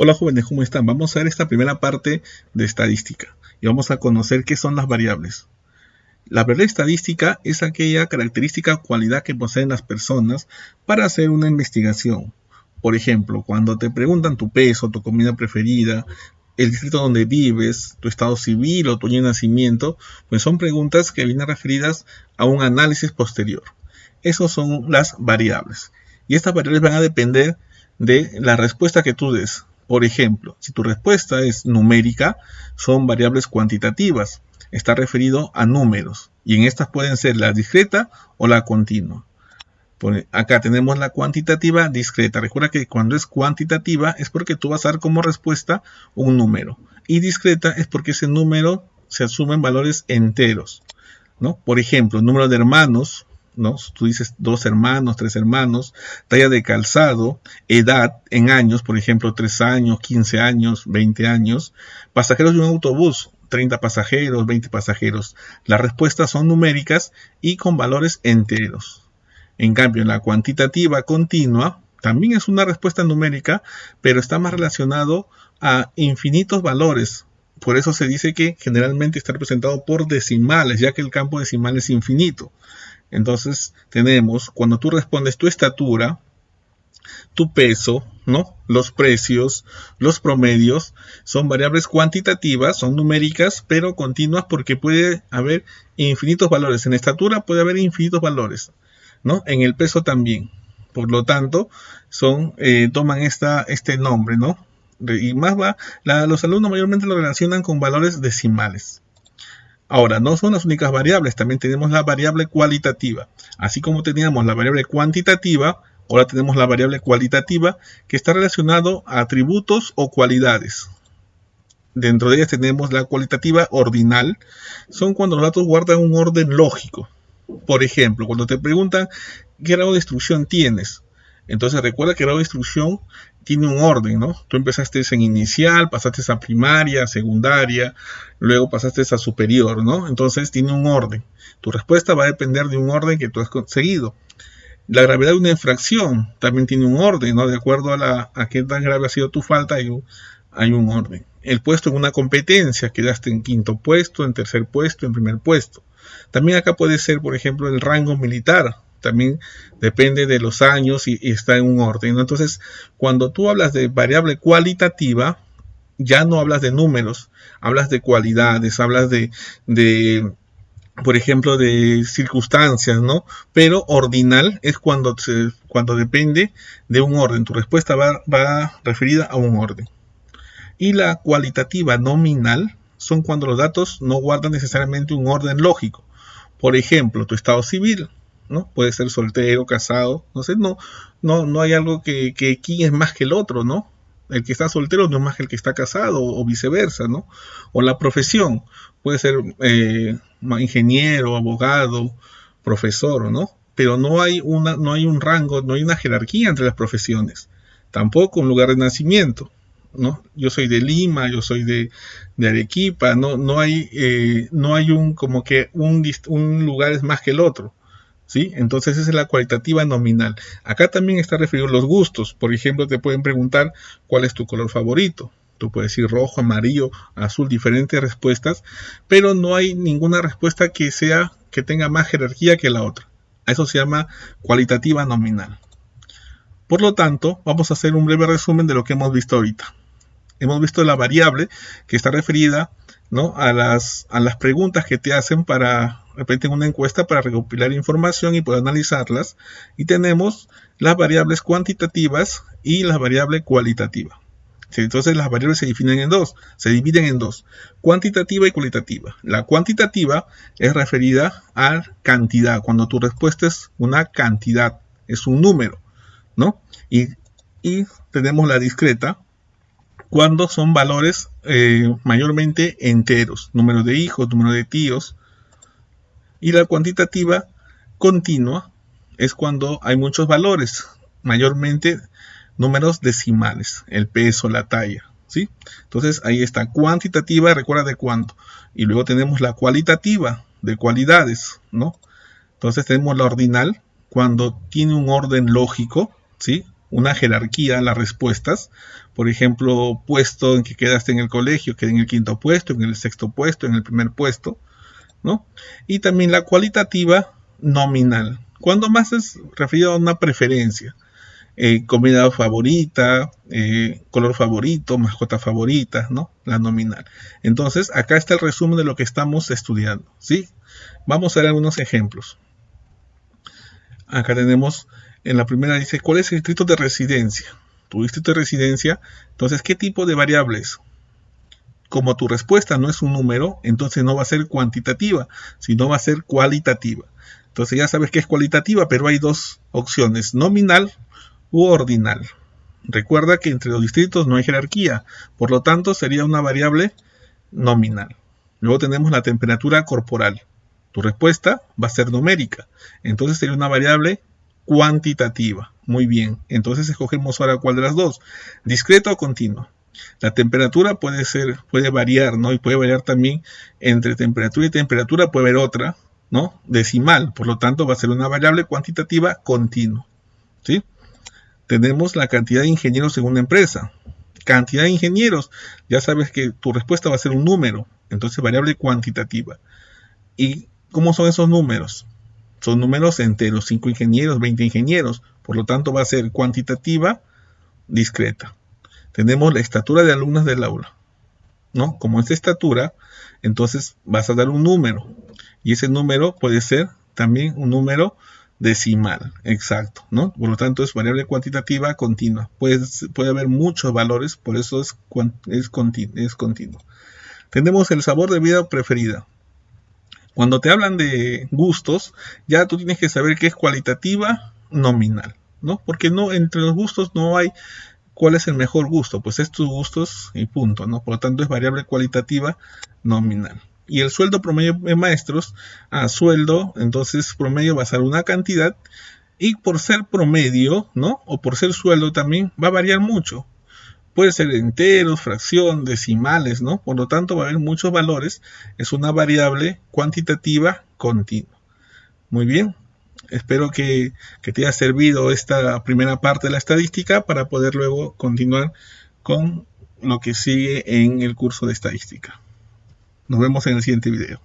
Hola jóvenes, ¿cómo están? Vamos a ver esta primera parte de estadística y vamos a conocer qué son las variables. La variable estadística es aquella característica o cualidad que poseen las personas para hacer una investigación. Por ejemplo, cuando te preguntan tu peso, tu comida preferida, el distrito donde vives, tu estado civil o tu año de nacimiento, pues son preguntas que vienen referidas a un análisis posterior. Esas son las variables. Y estas variables van a depender de la respuesta que tú des. Por ejemplo, si tu respuesta es numérica, son variables cuantitativas. Está referido a números. Y en estas pueden ser la discreta o la continua. Acá tenemos la cuantitativa discreta. Recuerda que cuando es cuantitativa es porque tú vas a dar como respuesta un número. Y discreta es porque ese número se asumen valores enteros, ¿no? Por ejemplo, número de hermanos, ¿no? Tú dices 2 hermanos, 3 hermanos, talla de calzado, edad en años, por ejemplo, 3 años, 15 años, 20 años, pasajeros de un autobús, 30 pasajeros, 20 pasajeros. Las respuestas son numéricas y con valores enteros. En cambio, en la cuantitativa continua, también es una respuesta numérica, pero está más relacionado a infinitos valores. Por eso se dice que generalmente está representado por decimales, ya que el campo decimal es infinito. Entonces tenemos, cuando tú respondes tu estatura, tu peso, ¿no? Los precios, los promedios, son variables cuantitativas, son numéricas, pero continuas porque puede haber infinitos valores. En estatura puede haber infinitos valores, ¿no? En el peso también. Por lo tanto, toman este nombre, ¿no? Y más los alumnos mayormente lo relacionan con valores decimales. Ahora, no son las únicas variables, también tenemos la variable cualitativa. Así como teníamos la variable cuantitativa, ahora tenemos la variable cualitativa que está relacionado a atributos o cualidades. Dentro de ellas tenemos la cualitativa ordinal, son cuando los datos guardan un orden lógico. Por ejemplo, cuando te preguntan qué grado de instrucción tienes, entonces recuerda que el grado de instrucción tiene un orden, ¿no? Tú empezaste en inicial, pasaste a primaria, secundaria, luego pasaste a superior, ¿no? Entonces tiene un orden. Tu respuesta va a depender de un orden que tú has conseguido. La gravedad de una infracción también tiene un orden, ¿no? De acuerdo a qué tan grave ha sido tu falta, hay un orden. El puesto en una competencia, quedaste en quinto puesto, en tercer puesto, en primer puesto. También acá puede ser, por ejemplo, el rango militar. También depende de los años y está en un orden, ¿no? Entonces, cuando tú hablas de variable cualitativa, ya no hablas de números, hablas de cualidades, hablas de por ejemplo, de circunstancias, ¿no? Pero ordinal es cuando depende de un orden. Tu respuesta va referida a un orden. Y la cualitativa nominal son cuando los datos no guardan necesariamente un orden lógico. Por ejemplo, tu estado civil, ¿no? Puede ser soltero, casado, no sé, no hay algo que aquí es más que el otro, ¿no? El que está soltero no es más que el que está casado, o viceversa, ¿no? O la profesión, puede ser ingeniero, abogado, profesor, ¿no? Pero no hay un rango, no hay una jerarquía entre las profesiones. Tampoco un lugar de nacimiento, ¿no? Yo soy de Lima, yo soy de Arequipa, no hay un como que un lugar es más que el otro, ¿sí? Entonces esa es la cualitativa nominal. Acá también está referido a los gustos. Por ejemplo, te pueden preguntar cuál es tu color favorito. Tú puedes decir rojo, amarillo, azul, diferentes respuestas, pero no hay ninguna respuesta que tenga más jerarquía que la otra. A eso se llama cualitativa nominal. Por lo tanto, vamos a hacer un breve resumen de lo que hemos visto ahorita. Hemos visto la variable que está referida, ¿no? a las preguntas que te hacen para, de repente, en una encuesta para recopilar información y poder analizarlas. Y tenemos las variables cuantitativas y la variable cualitativa. ¿Sí? Entonces las variables se dividen en dos, cuantitativa y cualitativa. La cuantitativa es referida a cantidad, cuando tu respuesta es una cantidad, es un número, ¿no? Y tenemos la discreta, cuando son valores mayormente enteros, número de hijos, número de tíos. Y la cuantitativa continua es cuando hay muchos valores, mayormente números decimales, el peso, la talla, ¿sí? Entonces ahí está, cuantitativa, recuerda de cuánto. Y luego tenemos la cualitativa, de cualidades, ¿no? Entonces tenemos la ordinal, cuando tiene un orden lógico, ¿sí? una jerarquía a las respuestas. Por ejemplo, puesto en que quedaste en el colegio, quedé en el 5.º puesto, en el 6.º puesto, en el 1.er puesto, ¿no? Y también la cualitativa nominal, cuando más es referido a una preferencia. Comida favorita, color favorito, mascota favorita, ¿no? La nominal. Entonces, acá está el resumen de lo que estamos estudiando, ¿sí? Vamos a ver algunos ejemplos. Acá tenemos, en la primera dice, ¿cuál es el distrito de residencia? Tu distrito de residencia, entonces, ¿qué tipo de variables? Como tu respuesta no es un número, entonces no va a ser cuantitativa, sino va a ser cualitativa. Entonces ya sabes que es cualitativa, pero hay dos opciones, nominal u ordinal. Recuerda que entre los distritos no hay jerarquía, por lo tanto sería una variable nominal. Luego tenemos la temperatura corporal. Tu respuesta va a ser numérica, entonces sería una variable cuantitativa. Muy bien, entonces escogemos ahora cuál de las dos, discreta o continua. La temperatura puede variar, ¿no? Y puede variar también entre temperatura y temperatura, puede haber otra, ¿no? Decimal, por lo tanto va a ser una variable cuantitativa continua, ¿sí? Tenemos la cantidad de ingenieros en una empresa. Cantidad de ingenieros, ya sabes que tu respuesta va a ser un número, entonces variable cuantitativa. ¿Y cómo son esos números? Son números enteros, 5 ingenieros, 20 ingenieros, por lo tanto va a ser cuantitativa discreta. Tenemos la estatura de alumnos del aula, ¿no? Como es estatura, entonces vas a dar un número, y ese número puede ser también un número decimal, exacto, ¿no? Por lo tanto es variable cuantitativa continua. Puede haber muchos valores, por eso es continuo. Tenemos el sabor de vida preferida. Cuando te hablan de gustos, ya tú tienes que saber qué es cualitativa nominal, ¿no? Porque no, entre los gustos no hay cuál es el mejor gusto, pues es tus gustos y punto, ¿no? Por lo tanto es variable cualitativa nominal. Y el sueldo promedio de maestros, sueldo, entonces promedio va a ser una cantidad, y por ser promedio, ¿no? O por ser sueldo también va a variar mucho. Puede ser enteros, fracción, decimales, ¿no? Por lo tanto va a haber muchos valores. Es una variable cuantitativa continua. Muy bien. Espero que te haya servido esta primera parte de la estadística para poder luego continuar con lo que sigue en el curso de estadística. Nos vemos en el siguiente video.